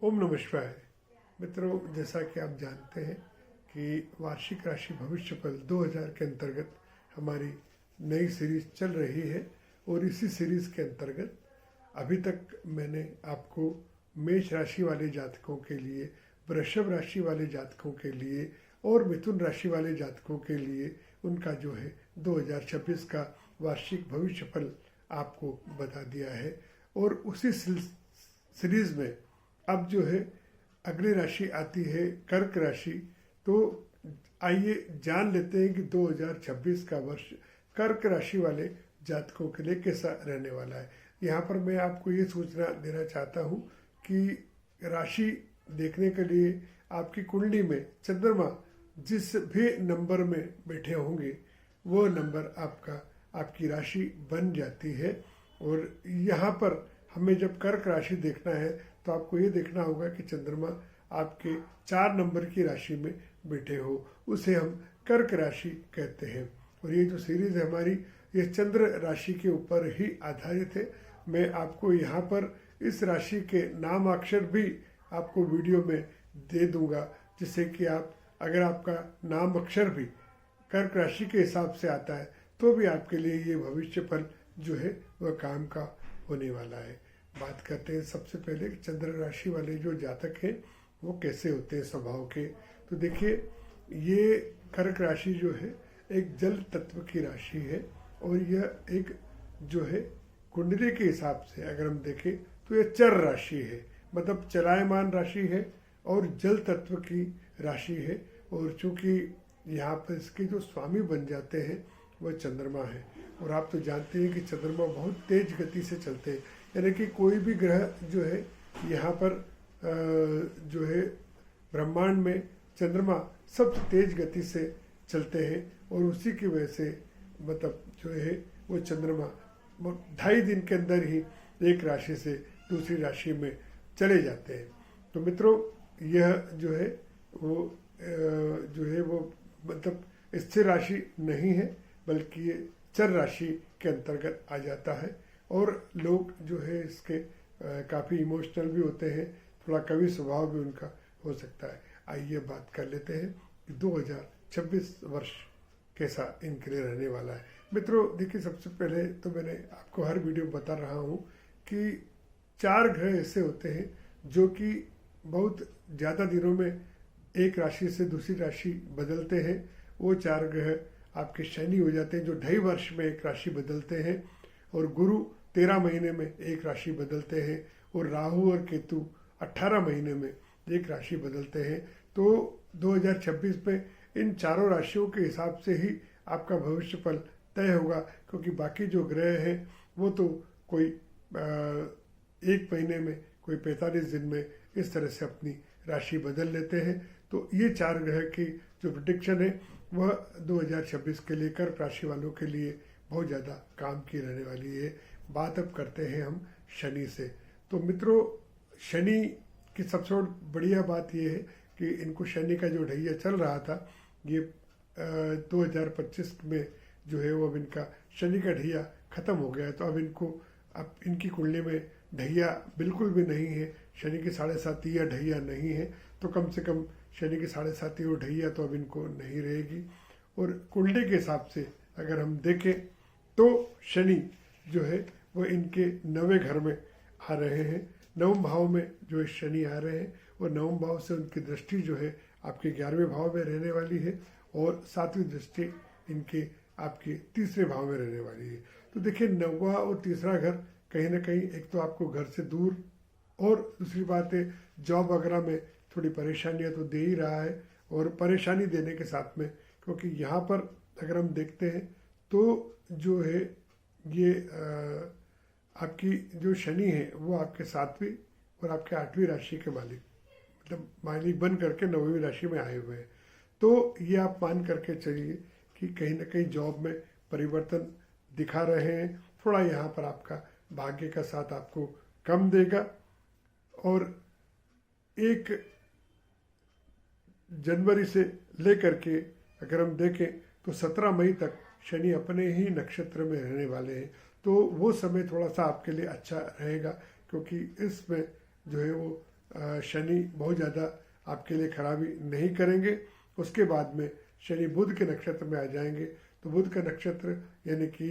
ओम नमः शिवाय। मित्रों, जैसा कि आप जानते हैं कि वार्षिक राशि भविष्य फल 2000 के अंतर्गत हमारी नई सीरीज चल रही है और इसी सीरीज के अंतर्गत अभी तक मैंने आपको मेष राशि वाले जातकों के लिए, वृषभ राशि वाले जातकों के लिए और मिथुन राशि वाले जातकों के लिए उनका जो है 2026 का वार्षिक भविष्य फल आपको बता दिया है। और उसी सीरीज में अब जो है अगली राशि आती है कर्क राशि। तो आइए जान लेते हैं कि 2026 का वर्ष कर्क राशि वाले जातकों के लिए कैसा रहने वाला है। यहाँ पर मैं आपको ये सूचना देना चाहता हूँ कि राशि देखने के लिए आपकी कुंडली में चंद्रमा जिस भी नंबर में बैठे होंगे वो नंबर आपकी राशि बन जाती है। और यहाँ पर हमें जब कर्क राशि देखना है तो आपको ये देखना होगा कि चंद्रमा आपके 4 नंबर की राशि में बैठे हो, उसे हम कर्क राशि कहते हैं। और ये जो सीरीज है हमारी, ये चंद्र राशि के ऊपर ही आधारित है। मैं आपको यहाँ पर इस राशि के नाम अक्षर भी आपको वीडियो में दे दूंगा, जिससे कि आप, अगर आपका नाम अक्षर भी कर्क राशि के हिसाब से आता है तो भी आपके लिए ये भविष्य फल जो है वह काम का होने वाला है। बात करते हैं सबसे पहले चंद्र राशि वाले जो जातक हैं वो कैसे होते हैं स्वभाव के। तो देखिए, ये कर्क राशि जो है एक जल तत्व की राशि है और यह एक जो है कुंडली के हिसाब से अगर हम देखें तो यह चर राशि है, मतलब चलायमान राशि है और जल तत्व की राशि है। और चूंकि यहाँ पर इसके जो स्वामी बन जाते हैं वह चंद्रमा है। और आप तो जानते हैं कि चंद्रमा बहुत तेज गति से चलते हैं, यानी कि कोई भी ग्रह जो है यहाँ पर जो है ब्रह्मांड में चंद्रमा सबसे तेज गति से चलते हैं। और उसी की वजह से मतलब जो है वो चंद्रमा 2.5 दिन के अंदर ही एक राशि से दूसरी राशि में चले जाते हैं। तो मित्रों, यह जो है वो मतलब स्थिर राशि नहीं है, बल्कि ये चर राशि के अंतर्गत आ जाता है। और लोग जो है इसके काफ़ी इमोशनल भी होते हैं, थोड़ा कवि स्वभाव भी उनका हो सकता है। आइए बात कर लेते हैं कि 2026 वर्ष कैसा इनके लिए रहने वाला है। मित्रों देखिए, सबसे पहले तो मैंने आपको हर वीडियो में बता रहा हूँ कि 4 ग्रह ऐसे होते हैं जो कि बहुत ज़्यादा दिनों में एक राशि से दूसरी राशि बदलते हैं। वो 4 ग्रह आपके शनि हो जाते हैं जो 2.5 वर्ष में एक राशि बदलते हैं, और गुरु 13 महीने में एक राशि बदलते हैं, और राहु और केतु 18 महीने में एक राशि बदलते हैं। तो 2026 में इन चारों राशियों के हिसाब से ही आपका भविष्य फल तय होगा, क्योंकि बाकी जो ग्रह हैं वो तो कोई 1 महीने में, कोई 45 दिन में इस तरह से अपनी राशि बदल लेते हैं। तो ये 4 ग्रह की जो प्रेडिक्शन है वह 2026 के लिए कर्क राशि वालों के लिए बहुत ज़्यादा काम की रहने वाली है। बात अब करते हैं हम शनि से। तो मित्रों, शनि की सबसे बढ़िया बात यह है कि इनको शनि का जो ढैया चल रहा था, ये 2025 में जो है वो अब इनका शनि का ढैया ख़त्म हो गया है। तो अब इनकी कुंडली में ढैया बिल्कुल भी नहीं है, शनि की 7.5 या ढैया नहीं है। तो कम से कम शनि की 7.5 और ढैया तो अब इनको नहीं रहेगी। और कुंडली के हिसाब से अगर हम देखें तो शनि जो है वो इनके 9वें घर में आ रहे हैं, 9वें भाव में जो है शनि आ रहे हैं। और 9वें भाव से उनकी दृष्टि जो है आपके 11वें भाव में रहने वाली है, और 7वीं दृष्टि इनके आपके 3रे भाव में रहने वाली है। तो देखिए, 9वां और 3रा घर कहीं ना कहीं एक तो आपको घर से दूर, और दूसरी बात है जॉब वगैरह में थोड़ी परेशानियां तो दे ही रहा है। और परेशानी देने के साथ में, क्योंकि यहाँ पर अगर हम देखते हैं तो जो है ये आपकी जो शनि है वो आपके 7वीं और आपके 8वीं राशि के मालिक, मतलब मालिक बन करके 9वीं राशि में आए हुए हैं। तो ये आप मान करके चलिए कि कहीं ना कहीं जॉब में परिवर्तन दिखा रहे हैं। थोड़ा यहाँ पर आपका भाग्य का साथ आपको कम देगा। और 1 जनवरी से लेकर के अगर हम देखें तो 17 मई तक शनि अपने ही नक्षत्र में रहने वाले हैं। तो वो समय थोड़ा सा आपके लिए अच्छा रहेगा, क्योंकि इसमें जो है वो शनि बहुत ज़्यादा आपके लिए खराबी नहीं करेंगे। उसके बाद में शनि बुध के नक्षत्र में आ जाएंगे, तो बुध का नक्षत्र यानी कि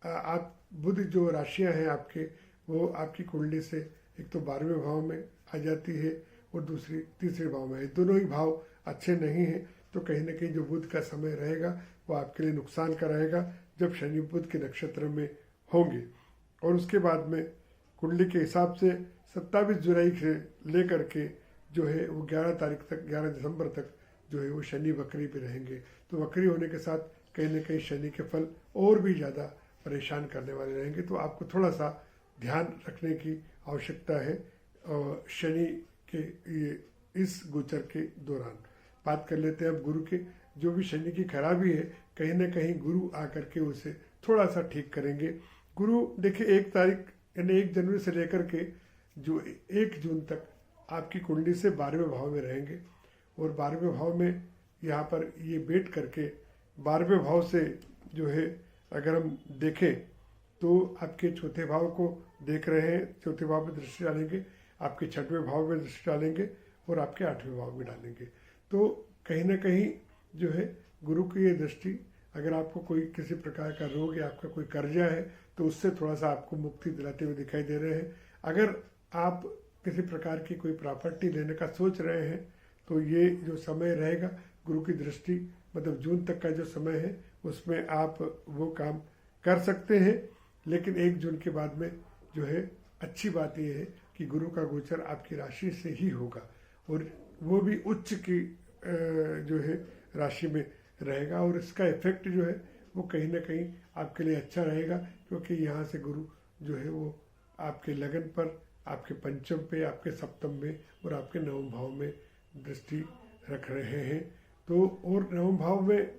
आप बुध जो राशियां हैं आपके, वो आपकी कुंडली से एक तो 12वें भाव में आ जाती है और दूसरी तीसरे भाव में है। दोनों ही भाव अच्छे नहीं हैं, तो कहीं ना कहीं जो बुध का समय रहेगा वो आपके लिए नुकसान का रहेगा जब शनि बुध के नक्षत्र में होंगे। और उसके बाद में कुंडली के हिसाब से 27 जुलाई से लेकर के जो है वो 11 तारीख तक, 11 दिसंबर तक जो है वो शनि वक्री पे रहेंगे। तो वक्री होने के साथ कहीं ना कहीं शनि के फल और भी ज़्यादा परेशान करने वाले रहेंगे। तो आपको थोड़ा सा ध्यान रखने की आवश्यकता है शनि के ये इस गोचर के दौरान। बात कर लेते हैं अब गुरु के। जो भी शनि की खराबी है कहीं ना कहीं गुरु आकर के उसे थोड़ा सा ठीक करेंगे। गुरु देखिए 1 तारीख यानी 1 जनवरी से लेकर के जो 1 जून तक आपकी कुंडली से 12वें भाव में रहेंगे और 12वें भाव में यहाँ पर ये बैठ करके 12वें भाव से जो है अगर हम देखें तो आपके चौथे भाव को देख रहे हैं, चौथे भाव में दृष्टि डालेंगे, आपके 6वें भाव में दृष्टि डालेंगे और आपके 8वें भाव में डालेंगे। तो कहीं ना कहीं जो है गुरु की ये दृष्टि, अगर आपको कोई किसी प्रकार का रोग या आपका कोई कर्जा है तो उससे थोड़ा सा आपको मुक्ति दिलाते हुए दिखाई दे रहे हैं। अगर आप किसी प्रकार की कोई प्रॉपर्टी लेने का सोच रहे हैं तो ये जो समय रहेगा गुरु की दृष्टि मतलब जून तक का जो समय है उसमें आप वो काम कर सकते हैं। लेकिन 1 जून के बाद में जो है अच्छी बात यह है कि गुरु का गोचर आपकी राशि से ही होगा और वो भी उच्च की जो है राशि में रहेगा और इसका इफेक्ट जो है वो कहीं ना कहीं आपके लिए अच्छा रहेगा, क्योंकि यहाँ से गुरु जो है वो आपके लगन पर, आपके पंचम पे, आपके सप्तम में और आपके 9वें भाव में दृष्टि रख रहे हैं। तो और 9वें भाव में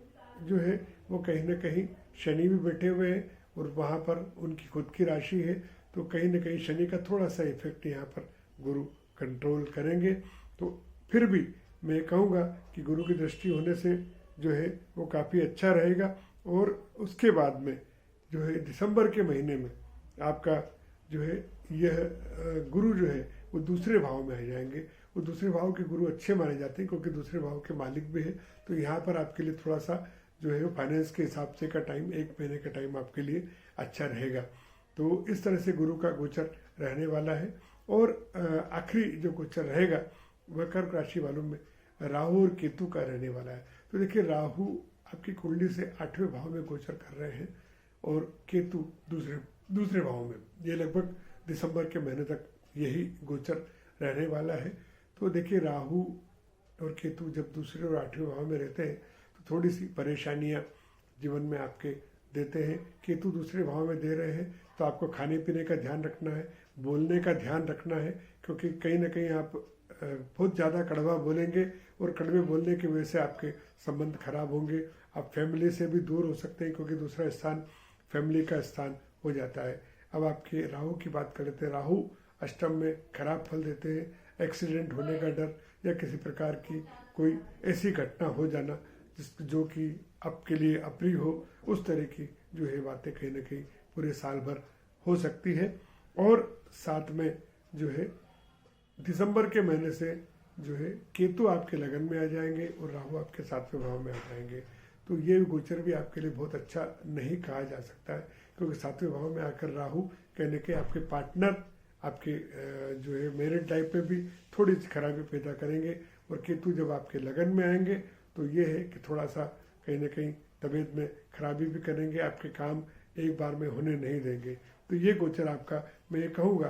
जो है वो कहीं ना कहीं शनि भी बैठे हुए हैं और वहाँ पर उनकी खुद की राशि है, तो कहीं ना कहीं शनि का थोड़ा सा इफेक्ट यहाँ पर गुरु कंट्रोल करेंगे। तो फिर भी मैं कहूँगा कि गुरु की दृष्टि होने से जो है वो काफ़ी अच्छा रहेगा। और उसके बाद में जो है दिसंबर के महीने में आपका जो है यह गुरु जो है वो दूसरे भाव में आ जाएंगे। वो दूसरे भाव के गुरु अच्छे माने जाते हैं क्योंकि दूसरे भाव के मालिक भी है। तो यहाँ पर आपके लिए थोड़ा सा जो है फाइनेंस के हिसाब से का टाइम, 1 महीने का टाइम आपके लिए अच्छा रहेगा। तो इस तरह से गुरु का गोचर रहने वाला है। और आखिरी जो गोचर रहेगा वह कर्क राशि वालों में राहु और केतु का रहने वाला है। तो देखिए राहु आपकी कुंडली से 8वें भाव में गोचर कर रहे हैं और केतु दूसरे भाव में। ये लगभग दिसंबर के महीने तक यही गोचर रहने वाला है। तो देखिए राहु और केतु जब दूसरे और 8वें भाव में रहते हैं तो थोड़ी सी परेशानियां जीवन में आपके देते हैं। केतु दूसरे भाव में दे रहे हैं तो आपको खाने पीने का ध्यान रखना है, बोलने का ध्यान रखना है, क्योंकि कहीं ना कहीं आप बहुत ज़्यादा कड़वा बोलेंगे और कड़वे बोलने की वजह से आपके संबंध खराब होंगे। आप फैमिली से भी दूर हो सकते हैं क्योंकि दूसरा स्थान फैमिली का स्थान हो जाता है। अब आपके राहु की बात कर लेते हैं। राहु अष्टम में खराब फल देते हैं, एक्सीडेंट होने का डर या किसी प्रकार की कोई ऐसी घटना हो जाना जो कि आपके लिए अप्रिय हो, उस तरह की जो है बातें कहीं ना कहीं पूरे साल भर हो सकती है। और साथ में जो है दिसंबर के महीने से जो है केतु आपके लगन में आ जाएंगे और राहु आपके 7वें भाव में आ जाएंगे। तो ये गोचर भी आपके लिए बहुत अच्छा नहीं कहा जा सकता है, क्योंकि 7वें भाव में आकर राहु कहने के आपके पार्टनर आपके जो है मैरिड लाइफ में भी थोड़ी सी खराबी पैदा करेंगे। और केतु जब आपके लगन में आएंगे तो ये है कि थोड़ा सा कहीं ना कहीं तबीयत में खराबी भी करेंगे, आपके काम एक बार में होने नहीं देंगे। तो ये गोचर आपका, मैं ये कहूँगा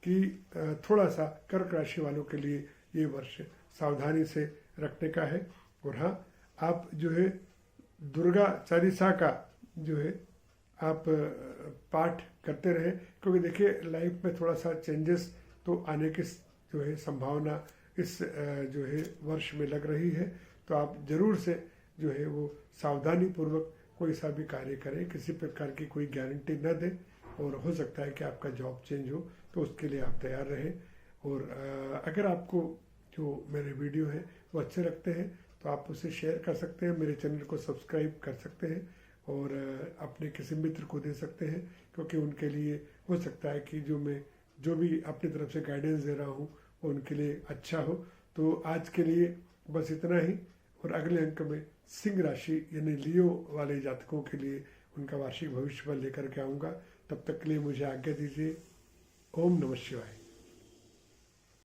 कि थोड़ा सा कर्क राशि वालों के लिए ये वर्ष सावधानी से रखने का है। और हाँ, आप जो है दुर्गा चालीसा का जो है आप पाठ करते रहें, क्योंकि देखिए लाइफ में थोड़ा सा चेंजेस तो आने की जो है संभावना इस जो है वर्ष में लग रही है। तो आप जरूर से जो है वो सावधानी पूर्वक कोई सा भी कार्य करें, किसी प्रकार की कोई गारंटी न दें और हो सकता है कि आपका जॉब चेंज हो, तो उसके लिए आप तैयार रहें। और अगर आपको जो मेरे वीडियो हैं वो अच्छे लगते हैं तो आप उसे शेयर कर सकते हैं, मेरे चैनल को सब्सक्राइब कर सकते हैं और अपने किसी मित्र को दे सकते हैं, क्योंकि उनके लिए हो सकता है कि जो मैं जो भी अपनी तरफ से गाइडेंस दे रहा हूँ उनके लिए अच्छा हो। तो आज के लिए बस इतना ही, और अगले अंक में सिंह राशि यानी लियो वाले जातकों के लिए उनका वार्षिक भविष्य फल लेकर के आऊँगा। तब तक के लिए मुझे आज्ञा दीजिए। ओम नमः शिवाय।